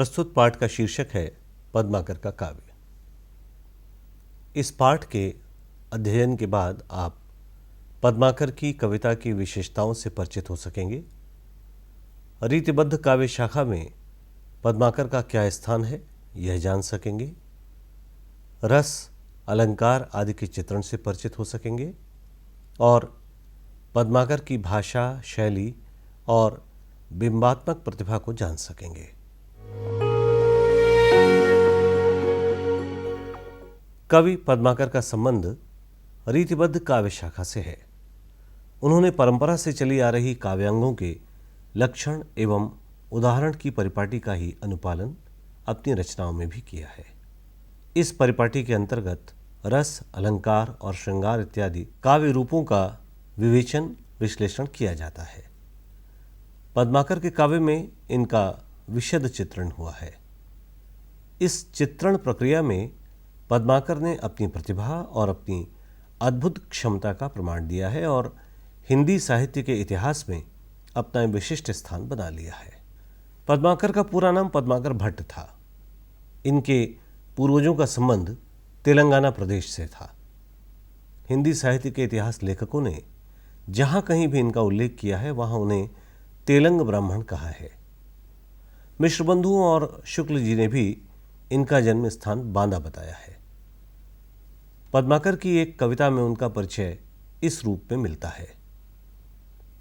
प्रस्तुत पाठ का शीर्षक है पद्माकर का काव्य। इस पाठ के अध्ययन के बाद आप पद्माकर की कविता की विशेषताओं से परिचित हो सकेंगे। रीतिबद्ध काव्य शाखा में पद्माकर का क्या स्थान है यह जान सकेंगे। रस, अलंकार आदि के चित्रण से परिचित हो सकेंगे और पद्माकर की भाषा, शैली और बिंबात्मक प्रतिभा को जान सकेंगे। कवि पद्माकर का संबंध रीतिबद्ध काव्य शाखा से है। उन्होंने परंपरा से चली आ रही काव्यांगों के लक्षण एवं उदाहरण की परिपाटी का ही अनुपालन अपनी रचनाओं में भी किया है। इस परिपाटी के अंतर्गत रस, अलंकार और श्रृंगार इत्यादि काव्य रूपों का विवेचन, विश्लेषण किया जाता है। पद्माकर के काव्य में इनका विशद चित्रण हुआ है। इस चित्रण प्रक्रिया में पद्माकर ने अपनी प्रतिभा और अपनी अद्भुत क्षमता का प्रमाण दिया है और हिंदी साहित्य के इतिहास में अपना विशिष्ट स्थान बना लिया है। पद्माकर का पूरा नाम पद्माकर भट्ट था। इनके पूर्वजों का संबंध तेलंगाना प्रदेश से था। हिंदी साहित्य के इतिहास लेखकों ने जहाँ कहीं भी इनका उल्लेख किया है वहाँ उन्हें तेलंग ब्राह्मण कहा है। मिश्र बंधुओं और शुक्ल जी ने भी इनका जन्म स्थान बांदा बताया है। पद्माकर की एक कविता में उनका परिचय इस रूप में मिलता है।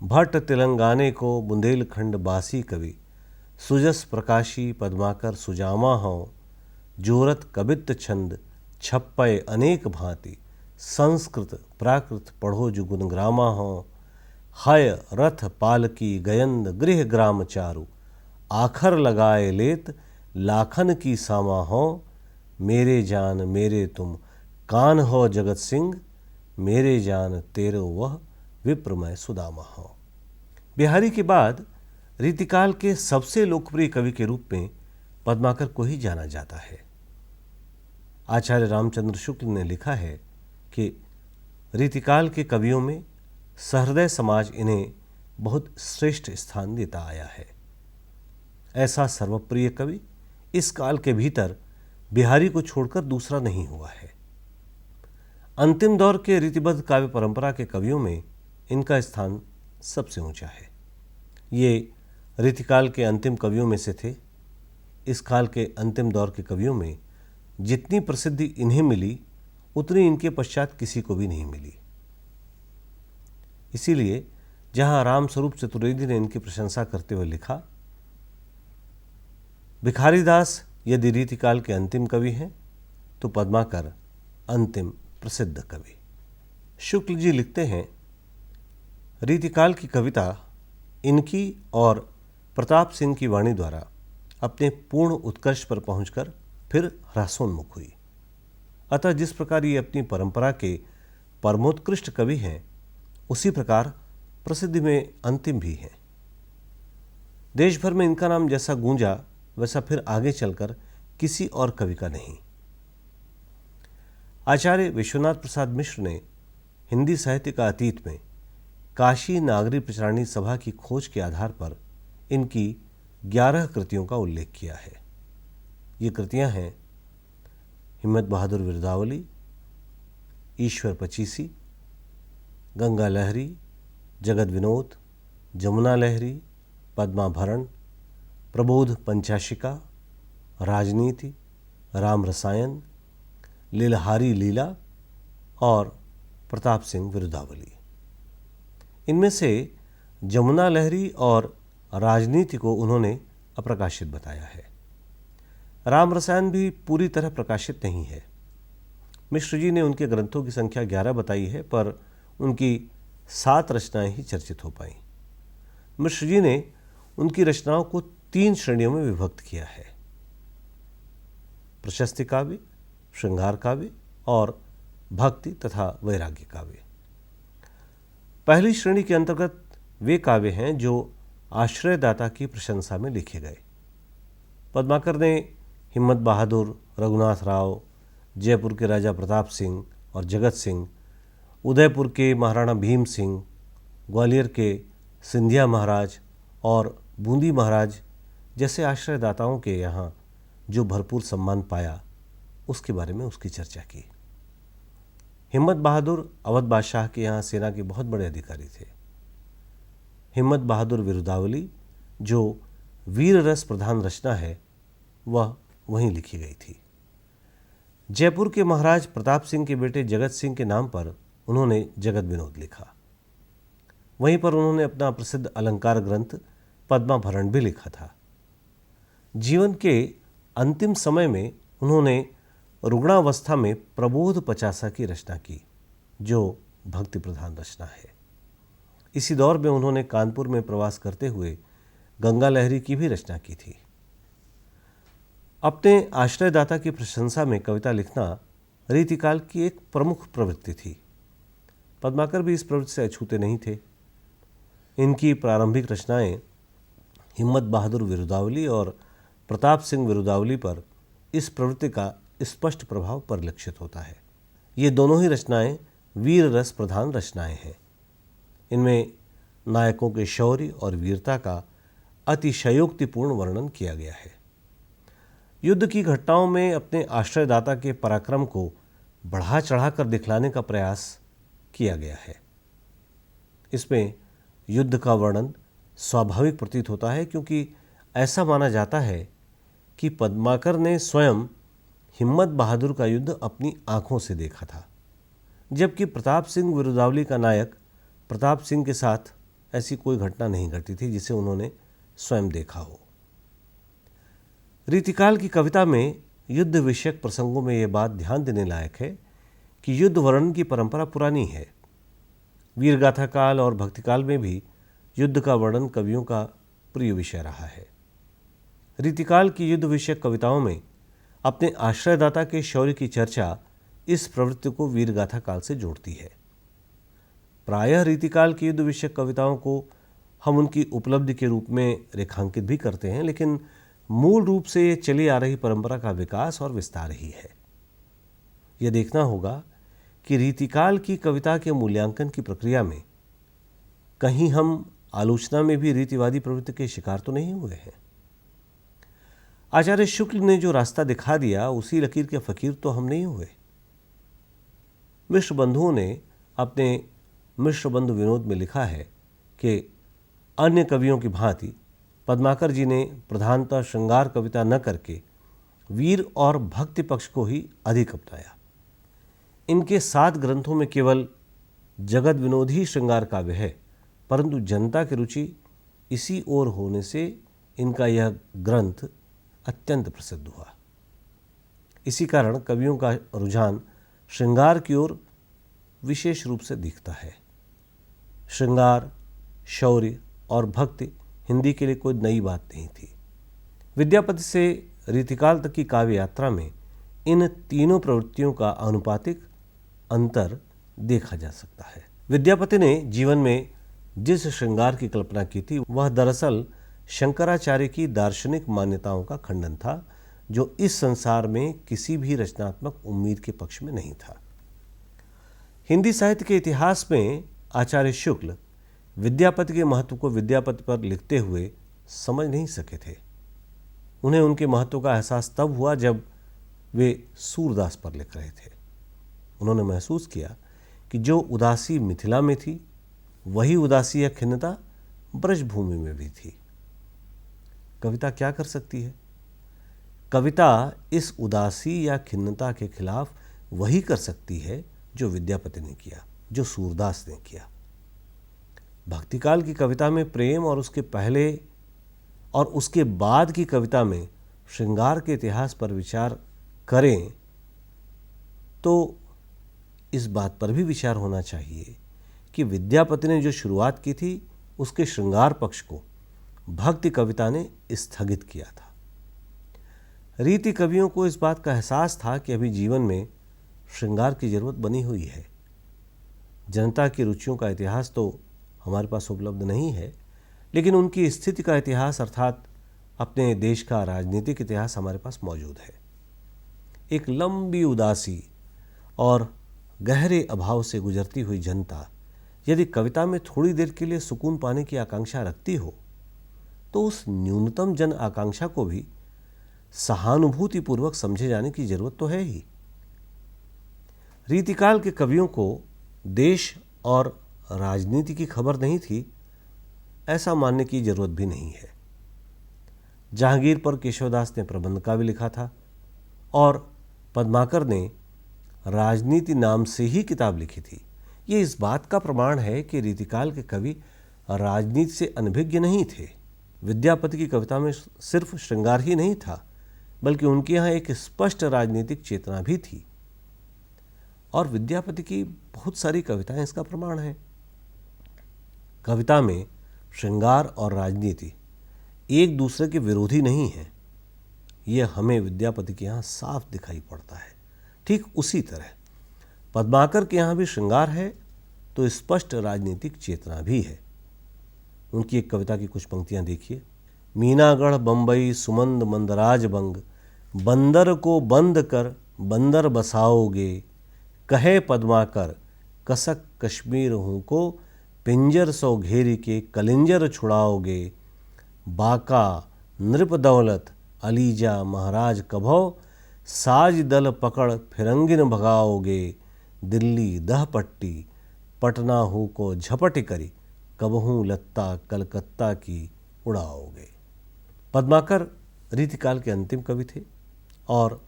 भट्ट तेलंगाने को बुंदेलखंड बासी कवि, सुजस प्रकाशी पद्माकर सुजामा हों, जोरत कबित्त छंद छप्पय अनेक भांति, संस्कृत प्राकृत पढ़ो जो गुणग्रामा हों, हय रथ पालकी गयंद गृह ग्राम चारु, आखर लगाए लेत लाखन की सामा हो, मेरे जान मेरे तुम कान हो जगत सिंह, मेरे जान तेरो वह विप्रमय सुदामा हो। बिहारी के बाद रीतिकाल के सबसे लोकप्रिय कवि के रूप में पद्माकर को ही जाना जाता है। आचार्य रामचंद्र शुक्ल ने लिखा है कि रीतिकाल के कवियों में सहृदय समाज इन्हें बहुत श्रेष्ठ स्थान देता आया है। ऐसा सर्वप्रिय कवि इस काल के भीतर बिहारी को छोड़कर दूसरा नहीं हुआ है। अंतिम दौर के रीतिबद्ध काव्य परंपरा के कवियों में इनका स्थान सबसे ऊंचा है। ये रीतिकाल के अंतिम कवियों में से थे। इस काल के अंतिम दौर के कवियों में जितनी प्रसिद्धि इन्हें मिली उतनी इनके पश्चात किसी को भी नहीं मिली। इसीलिए जहां रामस्वरूप चतुर्वेदी ने इनकी प्रशंसा करते हुए लिखा, भिखारीदास यदि रीतिकाल के अंतिम कवि हैं तो पद्माकर अंतिम प्रसिद्ध कवि। शुक्ल जी लिखते हैं, रीतिकाल की कविता इनकी और प्रताप सिंह की वाणी द्वारा अपने पूर्ण उत्कर्ष पर पहुंचकर फिर ह्रासोन्मुख हुई। अतः जिस प्रकार ये अपनी परंपरा के परमोत्कृष्ट कवि हैं, उसी प्रकार प्रसिद्धि में अंतिम भी हैं। देश भर में इनका नाम जैसा गूंजा वैसा फिर आगे चलकर किसी और कवि का नहीं। आचार्य विश्वनाथ प्रसाद मिश्र ने हिंदी साहित्य का अतीत में काशी नागरी प्रचारणी सभा की खोज के आधार पर इनकी 11 कृतियों का उल्लेख किया है। ये कृतियां हैं हिम्मत बहादुर विरदावली, ईश्वर पचीसी, गंगा लहरी, जगत विनोद, जमुना लहरी, पद्माभरण, प्रबोध पंचाशिका, राजनीति, राम रसायन, लीलहारी लीला और प्रताप सिंह विरुदावली। इनमें से जमुना लहरी और राजनीति को उन्होंने अप्रकाशित बताया है। राम रसायन भी पूरी तरह प्रकाशित नहीं है। मिश्र जी ने उनके ग्रंथों की संख्या 11 बताई है, पर उनकी 7 रचनाएं ही चर्चित हो पाईं। मिश्र जी ने उनकी रचनाओं को 3 श्रेणियों में विभक्त किया है: प्रशस्ति काव्य, श्रृंगार काव्य और भक्ति तथा वैराग्य काव्य। पहली श्रेणी के अंतर्गत वे काव्य हैं जो आश्रयदाता की प्रशंसा में लिखे गए। पद्माकर ने हिम्मत बहादुर, रघुनाथ राव, जयपुर के राजा प्रताप सिंह और जगत सिंह, उदयपुर के महाराणा भीम सिंह, ग्वालियर के सिंधिया महाराज और बूंदी महाराज जैसे आश्रयदाताओं के यहाँ जो भरपूर सम्मान पाया उसके बारे में उसकी चर्चा की। हिम्मत बहादुर अवध बादशाह के यहाँ सेना के बहुत बड़े अधिकारी थे। हिम्मत बहादुर विरुदावली जो वीर रस प्रधान रचना है वह वहीं लिखी गई थी। जयपुर के महाराज प्रताप सिंह के बेटे जगत सिंह के नाम पर उन्होंने जगत विनोद लिखा। वहीं पर उन्होंने अपना प्रसिद्ध अलंकार ग्रंथ पद्माभरण भी लिखा था। जीवन के अंतिम समय में उन्होंने रुग्णावस्था में प्रबोध पचासा की रचना की जो भक्ति प्रधान रचना है। इसी दौर में उन्होंने कानपुर में प्रवास करते हुए गंगा लहरी की भी रचना की थी। अपने आश्रयदाता की प्रशंसा में कविता लिखना रीतिकाल की एक प्रमुख प्रवृत्ति थी। पद्माकर भी इस प्रवृत्ति से अछूते नहीं थे। इनकी प्रारंभिक रचनाएं हिम्मत बहादुर विरुदावली और प्रताप सिंह विरुदावली पर इस प्रवृत्ति का स्पष्ट प्रभाव परिलक्षित होता है। ये दोनों ही रचनाएं वीर रस प्रधान रचनाएं हैं। इनमें नायकों के शौर्य और वीरता का अतिशयोक्तिपूर्ण वर्णन किया गया है। युद्ध की घटनाओं में अपने आश्रयदाता के पराक्रम को बढ़ा चढ़ाकर दिखलाने का प्रयास किया गया है। इसमें युद्ध का वर्णन स्वाभाविक प्रतीत होता है क्योंकि ऐसा माना जाता है कि पद्माकर ने स्वयं हिम्मत बहादुर का युद्ध अपनी आंखों से देखा था, जबकि प्रताप सिंह विरुदावली का नायक प्रताप सिंह के साथ ऐसी कोई घटना नहीं घटी थी जिसे उन्होंने स्वयं देखा हो। रीतिकाल की कविता में युद्ध विषयक प्रसंगों में यह बात ध्यान देने लायक है कि युद्ध वर्णन की परंपरा पुरानी है। वीरगाथा काल और भक्तिकाल में भी युद्ध का वर्णन कवियों का प्रिय विषय रहा है। रीतिकाल की युद्ध विषयक कविताओं में अपने आश्रयदाता के शौर्य की चर्चा इस प्रवृत्ति को वीरगाथा काल से जोड़ती है। प्रायः रीतिकाल की युद्ध विषयक कविताओं को हम उनकी उपलब्धि के रूप में रेखांकित भी करते हैं, लेकिन मूल रूप से ये चली आ रही परंपरा का विकास और विस्तार ही है। यह देखना होगा कि रीतिकाल की कविता के मूल्यांकन की प्रक्रिया में कहीं हम आलोचना में भी रीतिवादी प्रवृत्ति के शिकार तो नहीं हुए हैं। आचार्य शुक्ल ने जो रास्ता दिखा दिया उसी लकीर के फकीर तो हम नहीं हुए। मिश्र बंधुओं ने अपने मिश्र बंधु विनोद में लिखा है कि अन्य कवियों की भांति पद्माकर जी ने प्रधानतः श्रृंगार कविता न करके वीर और भक्ति पक्ष को ही अधिक अपनाया। इनके 7 ग्रंथों में केवल जगत विनोद ही श्रृंगार काव्य है, परंतु जनता की रुचि इसी ओर होने से इनका यह ग्रंथ अत्यंत प्रसिद्ध हुआ। इसी कारण कवियों का रुझान श्रृंगार की ओर विशेष रूप से दिखता है। श्रृंगार, शौर्य और भक्ति हिंदी के लिए कोई नई बात नहीं थी। विद्यापति से रीतिकाल तक की काव्य यात्रा में इन तीनों प्रवृत्तियों का आनुपातिक अंतर देखा जा सकता है। विद्यापति ने जीवन में जिस श्रृंगार की कल्पना की थी वह दरअसल शंकराचार्य की दार्शनिक मान्यताओं का खंडन था, जो इस संसार में किसी भी रचनात्मक उम्मीद के पक्ष में नहीं था। हिंदी साहित्य के इतिहास में आचार्य शुक्ल विद्यापति के महत्व को विद्यापति पर लिखते हुए समझ नहीं सके थे। उन्हें उनके महत्व का एहसास तब हुआ जब वे सूरदास पर लिख रहे थे। उन्होंने महसूस किया कि जो उदासी मिथिला में थी वही उदासी या खिन्नता ब्रजभूमि में भी थी। कविता क्या कर सकती है? कविता इस उदासी या खिन्नता के खिलाफ वही कर सकती है जो विद्यापति ने किया, जो सूरदास ने किया। भक्तिकाल की कविता में प्रेम और उसके पहले और उसके बाद की कविता में श्रृंगार के इतिहास पर विचार करें तो इस बात पर भी विचार होना चाहिए कि विद्यापति ने जो शुरुआत की थी उसके श्रृंगार पक्ष को भक्ति कविता ने स्थगित किया था। रीति कवियों को इस बात का एहसास था कि अभी जीवन में श्रृंगार की जरूरत बनी हुई है। जनता की रुचियों का इतिहास तो हमारे पास उपलब्ध नहीं है, लेकिन उनकी स्थिति का इतिहास अर्थात अपने देश का राजनीतिक इतिहास हमारे पास मौजूद है। एक लंबी उदासी और गहरे अभाव से गुजरती हुई जनता यदि कविता में थोड़ी देर के लिए सुकून पाने की आकांक्षा रखती हो तो उस न्यूनतम जन आकांक्षा को भी सहानुभूतिपूर्वक समझे जाने की जरूरत तो है ही। रीतिकाल के कवियों को देश और राजनीति की खबर नहीं थी, ऐसा मानने की जरूरत भी नहीं है। जहांगीर पर केशवदास ने प्रबंध काव्य लिखा था और पद्माकर ने राजनीति नाम से ही किताब लिखी थी। ये इस बात का प्रमाण है कि रीतिकाल के कवि राजनीति से अनभिज्ञ नहीं थे। विद्यापति की कविता में सिर्फ श्रृंगार ही नहीं था, बल्कि उनके यहाँ एक स्पष्ट राजनीतिक चेतना भी थी, और विद्यापति की बहुत सारी कविताएं इसका प्रमाण हैं। कविता में श्रृंगार और राजनीति एक दूसरे के विरोधी नहीं है, यह हमें विद्यापति के यहाँ साफ दिखाई पड़ता है। ठीक उसी तरह पद्माकर के यहाँ भी श्रृंगार है तो स्पष्ट राजनीतिक चेतना भी है। उनकी एक कविता की कुछ पंक्तियां देखिए। मीनागढ़ बंबई सुमंद मंदराज बंग, बंदर को बंद कर बंदर बसाओगे, कहे पद्माकर कसक कश्मीर हूँ को, पिंजर सो घेरी के कलिंजर छुड़ाओगे, बाका नृप दौलत अलीजा महाराज कभो, साज दल पकड़ फिरंगिन भगाओगे, दिल्ली दह पट्टी पटना हूँ को झपट करी, कबहूँ लत्ता कलकत्ता की उड़ाओगे। पद्माकर रीतिकाल के अंतिम कवि थे और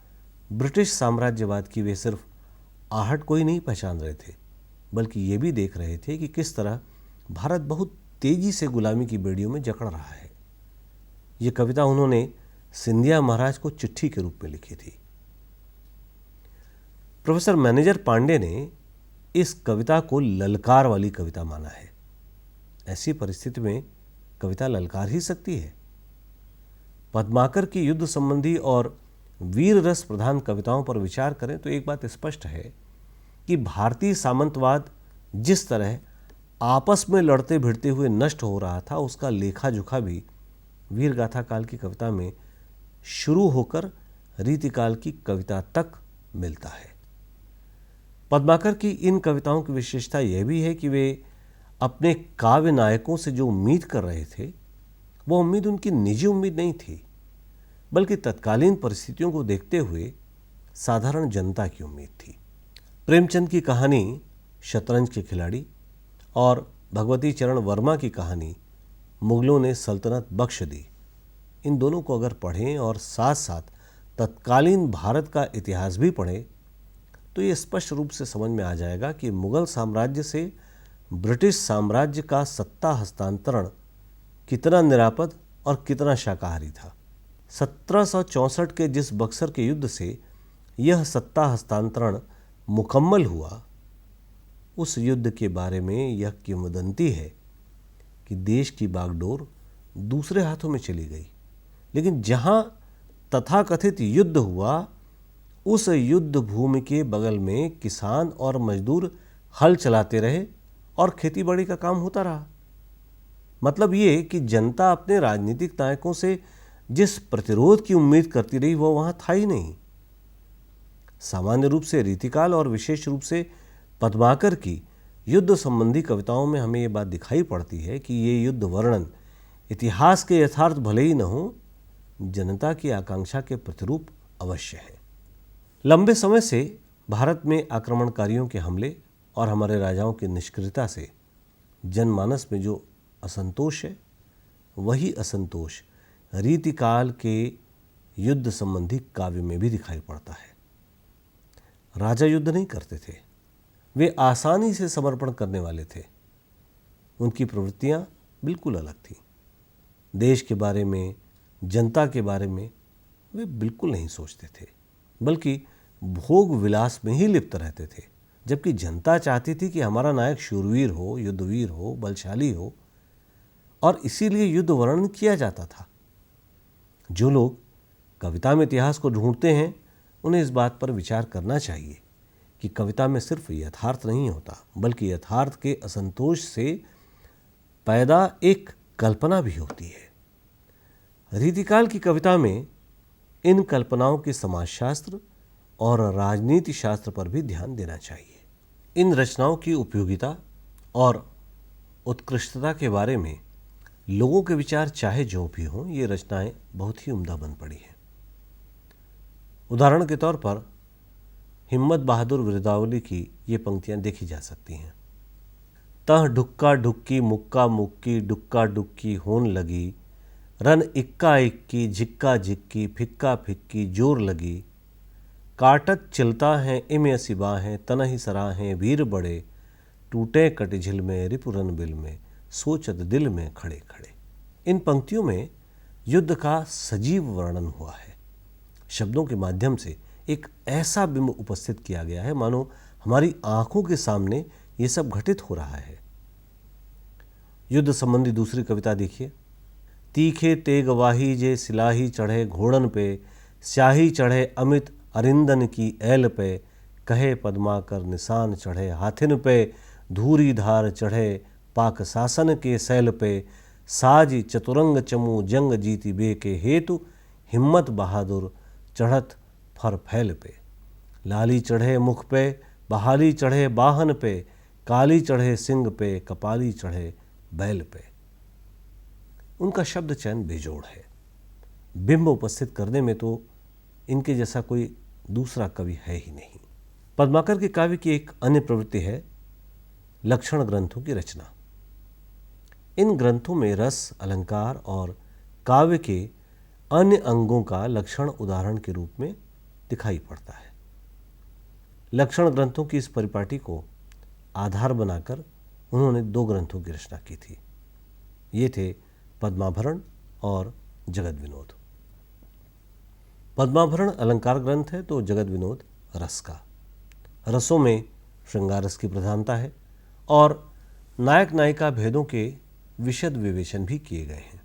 ब्रिटिश साम्राज्यवाद की वे सिर्फ आहट को ही नहीं पहचान रहे थे, बल्कि ये भी देख रहे थे कि किस तरह भारत बहुत तेजी से गुलामी की बेड़ियों में जकड़ रहा है। ये कविता उन्होंने सिंधिया महाराज को चिट्ठी के रूप में लिखी थी। प्रोफेसर मैनेजर पांडे ने इस कविता को ललकार वाली कविता माना है। ऐसी परिस्थिति में कविता ललकार ही सकती है। पद्माकर की युद्ध संबंधी और वीर रस प्रधान कविताओं पर विचार करें तो एक बात स्पष्ट है कि भारतीय सामंतवाद जिस तरह आपस में लड़ते भिड़ते हुए नष्ट हो रहा था, उसका लेखा जोखा भी वीर गाथा काल की कविता में शुरू होकर रीतिकाल की कविता तक मिलता है। पद्माकर की इन कविताओं की विशेषता यह भी है कि वे अपने काव्य नायकों से जो उम्मीद कर रहे थे, वो उम्मीद उनकी निजी उम्मीद नहीं थी, बल्कि तत्कालीन परिस्थितियों को देखते हुए साधारण जनता की उम्मीद थी। प्रेमचंद की कहानी शतरंज के खिलाड़ी और भगवती चरण वर्मा की कहानी मुगलों ने सल्तनत बख्श दी, इन दोनों को अगर पढ़ें और साथ साथ तत्कालीन भारत का इतिहास भी पढ़ें तो ये स्पष्ट रूप से समझ में आ जाएगा कि मुगल साम्राज्य से ब्रिटिश साम्राज्य का सत्ता हस्तांतरण कितना निरापद और कितना शाकाहारी था। 1764 के जिस बक्सर के युद्ध से यह सत्ता हस्तांतरण मुकम्मल हुआ, उस युद्ध के बारे में यह किंवदंती है कि देश की बागडोर दूसरे हाथों में चली गई, लेकिन जहां तथाकथित युद्ध हुआ उस युद्ध भूमि के बगल में किसान और मजदूर हल चलाते रहे और खेतीबाड़ी का काम होता रहा। मतलब ये कि जनता अपने राजनीतिक नायकों से जिस प्रतिरोध की उम्मीद करती रही वो वहां था ही नहीं। सामान्य रूप से रीतिकाल और विशेष रूप से पद्माकर की युद्ध संबंधी कविताओं में हमें ये बात दिखाई पड़ती है कि ये युद्ध वर्णन इतिहास के यथार्थ भले ही न हो, जनता की आकांक्षा के प्रतिरूप अवश्य है। लंबे समय से भारत में आक्रमणकारियों के हमले और हमारे राजाओं की निष्क्रियता से जनमानस में जो असंतोष है, वही असंतोष रीतिकाल के युद्ध संबंधी काव्य में भी दिखाई पड़ता है। राजा युद्ध नहीं करते थे, वे आसानी से समर्पण करने वाले थे। उनकी प्रवृत्तियां बिल्कुल अलग थीं। देश के बारे में, जनता के बारे में वे बिल्कुल नहीं सोचते थे, बल्कि भोग विलास में ही लिप्त रहते थे। जबकि जनता चाहती थी कि हमारा नायक शूरवीर हो, युद्धवीर हो, बलशाली हो, और इसीलिए युद्ध वर्णन किया जाता था। जो लोग कविता में इतिहास को ढूंढते हैं, उन्हें इस बात पर विचार करना चाहिए कि कविता में सिर्फ यथार्थ नहीं होता, बल्कि यथार्थ के असंतोष से पैदा एक कल्पना भी होती है। रीतिकाल की कविता में इन कल्पनाओं के समाजशास्त्र और राजनीति शास्त्र पर भी ध्यान देना चाहिए। इन रचनाओं की उपयोगिता और उत्कृष्टता के बारे में लोगों के विचार चाहे जो भी हों, ये रचनाएं बहुत ही उम्दा बन पड़ी हैं। उदाहरण के तौर पर हिम्मत बहादुर विरदावली की ये पंक्तियां देखी जा सकती हैं। तह ढुक्का ढुक्की मुक्का मुक्की डुक्का डुक्की होन लगी, रन इक्का इक्की झिक्का झिक्की फिक्का फिक्की जोर लगी, काटत चिलता है इम सिबा है तनहि सरा है वीर बड़े, टूटे कट झिल में रिपुरन बिल में सोचत दिल में खड़े खड़े। इन पंक्तियों में युद्ध का सजीव वर्णन हुआ है। शब्दों के माध्यम से एक ऐसा बिंब उपस्थित किया गया है मानो हमारी आंखों के सामने ये सब घटित हो रहा है। युद्ध संबंधी दूसरी कविता देखिए। तीखे तेग वाही जे सिलाही चढ़े घोड़न पे, स्याही चढ़े अमित अरिंदन की ऐल पे, कहे पद्माकर निशान चढ़े हाथिन पे, धूरी धार चढ़े पाक शासन के सैल पे, साज चतुरंग चमू जंग जीती बे के हेतु, हिम्मत बहादुर चढ़त फर फैल पे, लाली चढ़े मुख पे बहाली चढ़े बाहन पे, काली चढ़े सिंग पे कपाली चढ़े बैल पे। उनका शब्द चयन बेजोड़ है। बिंब उपस्थित करने में तो इनके जैसा कोई दूसरा कवि है ही नहीं। पद्माकर के काव्य की एक अन्य प्रवृत्ति है लक्षण ग्रंथों की रचना। इन ग्रंथों में रस, अलंकार और काव्य के अन्य अंगों का लक्षण उदाहरण के रूप में दिखाई पड़ता है। लक्षण ग्रंथों की इस परिपाटी को आधार बनाकर उन्होंने 2 ग्रंथों की रचना की थी। ये थे पद्माभरण और जगद विनोद। पद्माभरण अलंकार ग्रंथ है तो जगद विनोद रस का। रसों में श्रृंगार रस की प्रधानता है और नायक नायिका भेदों के विशद विवेचन भी किए गए हैं।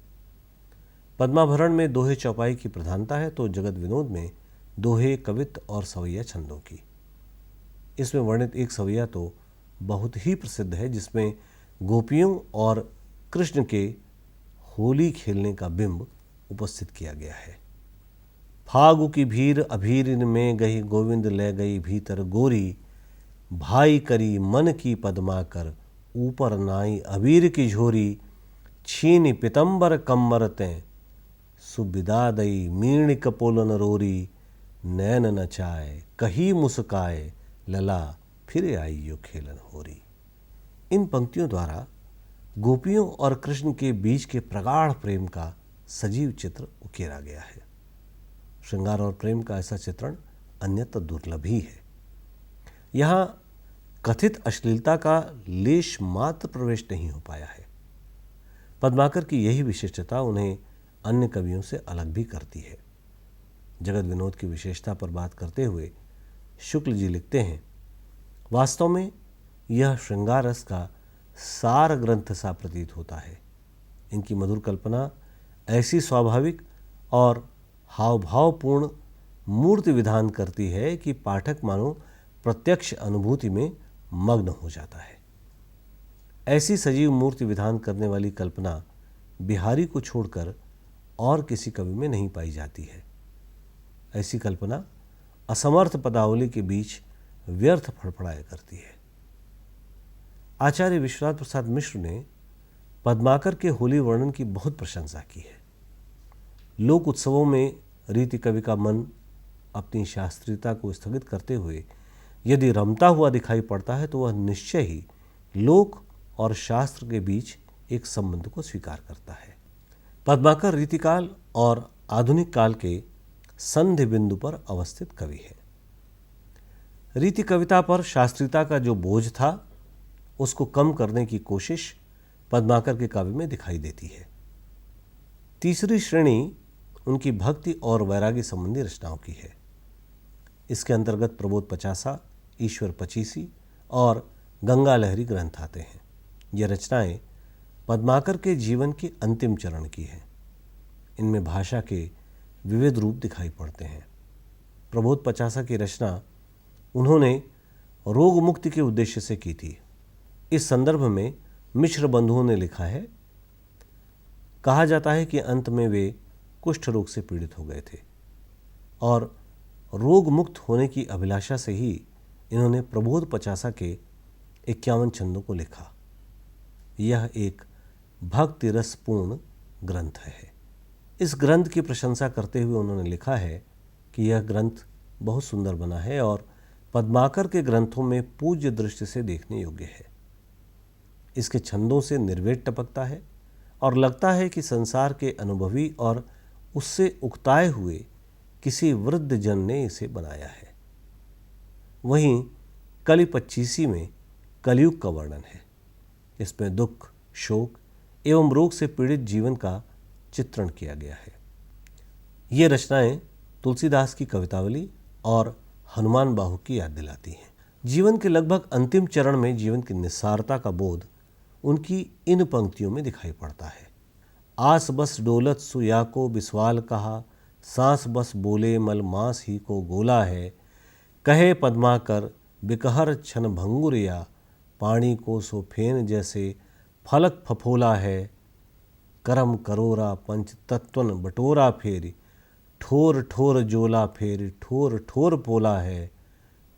पद्माभरण में दोहे चौपाई की प्रधानता है तो जगद विनोद में दोहे, कवित्त और सवैया छंदों की। इसमें वर्णित एक सवैया तो बहुत ही प्रसिद्ध है जिसमें गोपियों और कृष्ण के होली खेलने का बिंब उपस्थित किया गया है। फागु की भीर अभीर में गई गोविंद ले गई भीतर गोरी, भाई करी मन की पद्माकर ऊपर नाई अबीर की झोरी, छीनी पितंबर कम्बर तें सुबिदा दई मीण कपोलन रोरी, नैन नचाए कही मुस्काए लला फिर आई यो खेलन होरी। इन पंक्तियों द्वारा गोपियों और कृष्ण के बीच के प्रगाढ़ प्रेम का सजीव चित्र उकेरा गया है। श्रृंगार और प्रेम का ऐसा चित्रण अन्यथा दुर्लभ ही है। यहाँ कथित अश्लीलता का लेश मात्र प्रवेश नहीं हो पाया है। पद्माकर की यही विशिष्टता उन्हें अन्य कवियों से अलग भी करती है। जगद विनोद की विशेषता पर बात करते हुए शुक्ल जी लिखते हैं, वास्तव में यह श्रृंगार रस का सार ग्रंथ सा प्रतीत होता है। इनकी मधुर कल्पना ऐसी स्वाभाविक और हावभावपूर्ण मूर्ति विधान करती है कि पाठक मानो प्रत्यक्ष अनुभूति में मग्न हो जाता है। ऐसी सजीव मूर्ति विधान करने वाली कल्पना बिहारी को छोड़कर और किसी कवि में नहीं पाई जाती है। ऐसी कल्पना असमर्थ पदावली के बीच व्यर्थ फड़फड़ाया करती है। आचार्य विश्वनाथ प्रसाद मिश्र ने पद्माकर के होली वर्णन की बहुत प्रशंसा की है। लोक उत्सवों में रीति कवि का मन अपनी शास्त्रीयता को स्थगित करते हुए यदि रमता हुआ दिखाई पड़ता है तो वह निश्चय ही लोक और शास्त्र के बीच एक संबंध को स्वीकार करता है। पद्माकर रीतिकाल और आधुनिक काल के संधि बिंदु पर अवस्थित कवि है। रीति कविता पर शास्त्रीयता का जो बोझ था उसको कम करने की कोशिश पद्माकर के काव्य में दिखाई देती है। तीसरी श्रेणी उनकी भक्ति और वैराग्य संबंधी रचनाओं की है। इसके अंतर्गत प्रबोध पचासा, ईश्वर पचीसी और गंगा लहरी ग्रंथ आते हैं। ये रचनाएं पद्माकर के जीवन के अंतिम चरण की हैं। इनमें भाषा के विविध रूप दिखाई पड़ते हैं। प्रबोध पचासा की रचना उन्होंने रोग मुक्ति के उद्देश्य से की थी। इस संदर्भ में मिश्र बंधुओं ने लिखा है, कहा जाता है कि अंत में वे कुष्ठ रोग से पीड़ित हो गए थे और रोग मुक्त होने की अभिलाषा से ही इन्होंने प्रबोध पचासा के 51 छंदों को लिखा। यह एक भक्ति रसपूर्ण ग्रंथ है। इस ग्रंथ की प्रशंसा करते हुए उन्होंने लिखा है कि यह ग्रंथ बहुत सुंदर बना है और पद्माकर के ग्रंथों में पूज्य दृष्टि से देखने योग्य है। इसके छंदों से निर्वेद टपकता है और लगता है कि संसार के अनुभवी और उससे उकताए हुए किसी वृद्ध जन ने इसे बनाया है। वहीं कली 25 में कलयुग का वर्णन है। इसमें दुख, शोक एवं रोग से पीड़ित जीवन का चित्रण किया गया है। ये रचनाएं तुलसीदास की कवितावली और हनुमान बाहु की याद दिलाती हैं। जीवन के लगभग अंतिम चरण में जीवन की निस्सारता का बोध उनकी इन पंक्तियों में दिखाई पड़ता है। आस बस डोलत सुया को बिस्वाल कहा, सांस बस बोले मल मांस ही को गोला है। कहे पद्माकर बिकहर छन भंगुरिया, पानी को सो फेन जैसे फलक फफोला है। करम करोरा पंच तत्वन बटोरा फेरी, ठोर ठोर जोला फेरी ठोर ठोर पोला है।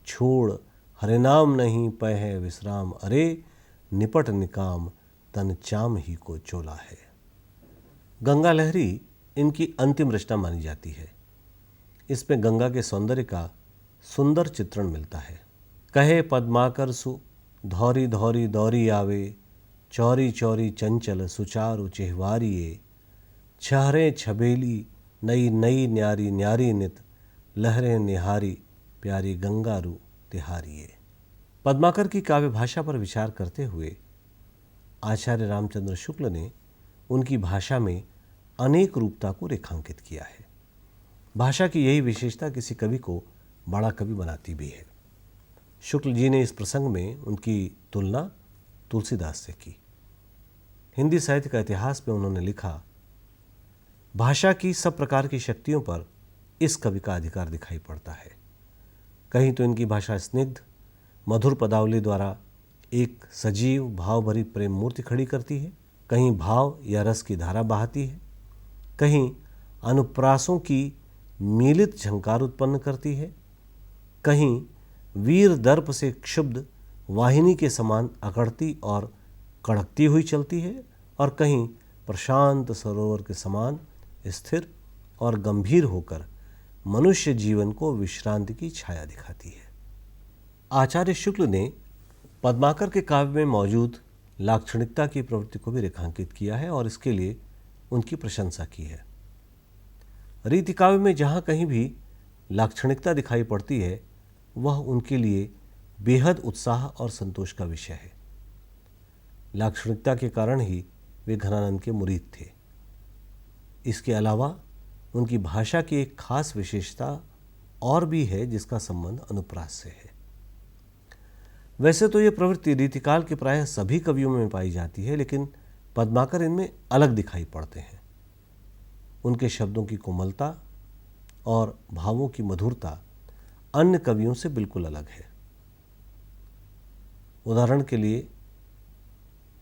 छोड़ हरे नाम नहीं पै है विश्राम, अरे निपट निकाम तन चाम ही को चोला है। गंगा लहरी इनकी अंतिम रचना मानी जाती है। इसमें गंगा के सौंदर्य का सुंदर चित्रण मिलता है। कहे पद्माकर सु धौरी धौरी दौरी आवे, चौरी चौरी चंचल सुचारु चेहवारिये। छहरे छबेली नई नई न्यारी न्यारी नित, लहरें निहारी प्यारी गंगारू तिहारिये। पद्माकर की काव्य भाषा पर विचार करते हुए आचार्य रामचंद्र शुक्ल ने उनकी भाषा में अनेक रूपता को रेखांकित किया है। भाषा की यही विशेषता किसी कवि को बड़ा कवि बनाती भी है। शुक्ल जी ने इस प्रसंग में उनकी तुलना तुलसीदास से की। हिंदी साहित्य का इतिहास में उन्होंने लिखा, भाषा की सब प्रकार की शक्तियों पर इस कवि का अधिकार दिखाई पड़ता है। कहीं तो इनकी भाषा स्निग्ध मधुर पदावली द्वारा एक सजीव भाव भरी प्रेम मूर्ति खड़ी करती है, कहीं भाव या रस की धारा बहाती है, कहीं अनुप्रासों की मीलित झंकार उत्पन्न करती है, कहीं वीर दर्प से क्षुब्ध वाहिनी के समान अकड़ती और कड़कती हुई चलती है, और कहीं प्रशांत सरोवर के समान स्थिर और गंभीर होकर मनुष्य जीवन को विश्रांति की छाया दिखाती है। आचार्य शुक्ल ने पद्माकर के काव्य में मौजूद लाक्षणिकता की प्रवृत्ति को भी रेखांकित किया है और इसके लिए उनकी प्रशंसा की है। रीति काव्य में जहाँ कहीं भी लाक्षणिकता दिखाई पड़ती है, वह उनके लिए बेहद उत्साह और संतोष का विषय है। लाक्षणिकता के कारण ही वे घनानंद के मुरीद थे। इसके अलावा उनकी भाषा की एक खास विशेषता और भी है जिसका संबंध अनुप्रास से है। वैसे तो ये प्रवृत्ति रीतिकाल के प्रायः सभी कवियों में पाई जाती है, लेकिन पद्माकर इनमें अलग दिखाई पड़ते हैं। उनके शब्दों की कोमलता और भावों की मधुरता अन्य कवियों से बिल्कुल अलग है। उदाहरण के लिए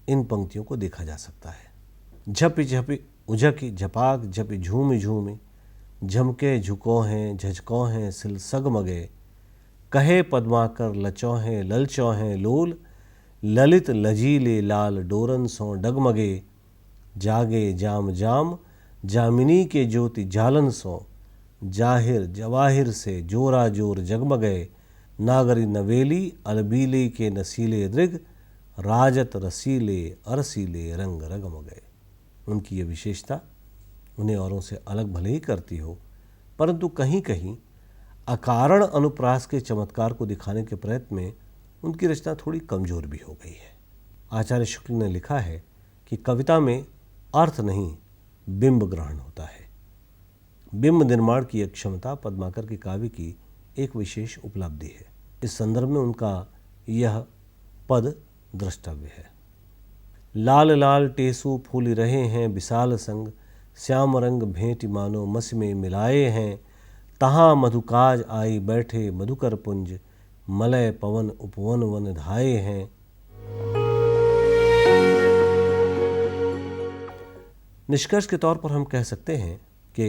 इन पंक्तियों को देखा जा सकता है। झपि झपि उझकि झपाक झपि झूमि झूमि, झमके झुको हैं झझको हैं सिल सगमगे। कहे पद्माकर लचौ हैं ललचौ हैं लोल, ललित लजीले लाल डोरन सो डगमगे। जागे जाम जाम जामिनी के ज्योति जालन सो, जाहिर जवाहिर से जोरा जोर जगमगे। नागरी नवेली अलबीले के नसीले दृग, राजत रसीले अरसीले रंग रगमगे। उनकी ये विशेषता उन्हें औरों से अलग भले ही करती हो, परंतु कहीं कहीं अकारण अनुप्रास के चमत्कार को दिखाने के प्रयत्न में उनकी रचना थोड़ी कमजोर भी हो गई है। आचार्य शुक्ल ने लिखा है कि कविता में अर्थ नहीं बिंब ग्रहण होता है। बिंब निर्माण की एक क्षमता पद्माकर के काव्य की एक विशेष उपलब्धि है। इस संदर्भ में उनका यह पद द्रष्टव्य है। लाल लाल टेसु फूल रहे हैं विशाल संग, श्याम रंग भेंट मानो मस में मिलाए हैं। तहाँ मधुकाज आई बैठे मधुकर पुंज, मलय पवन उपवन वन धाये हैं। निष्कर्ष के तौर पर हम कह सकते हैं कि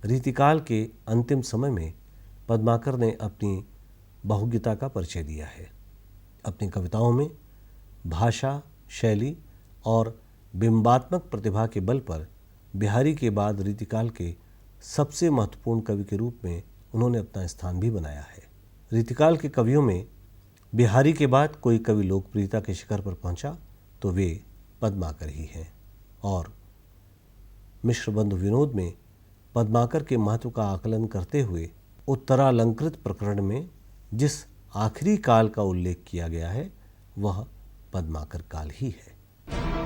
रीतिकाल के अंतिम समय में पद्माकर ने अपनी बहुज्ञता का परिचय दिया है। अपनी कविताओं में भाषा, शैली और बिंबात्मक प्रतिभा के बल पर बिहारी के बाद रीतिकाल के सबसे महत्वपूर्ण कवि के रूप में उन्होंने अपना स्थान भी बनाया है। रीतिकाल के कवियों में बिहारी के बाद कोई कवि लोकप्रियता के शिखर पर पहुंचा तो वे पद्माकर ही हैं। और मिश्रबंधु विनोद में पद्माकर के महत्व का आकलन करते हुए उत्तरालंकृत प्रकरण में जिस आखिरी काल का उल्लेख किया गया है वह पद्माकर काल ही है।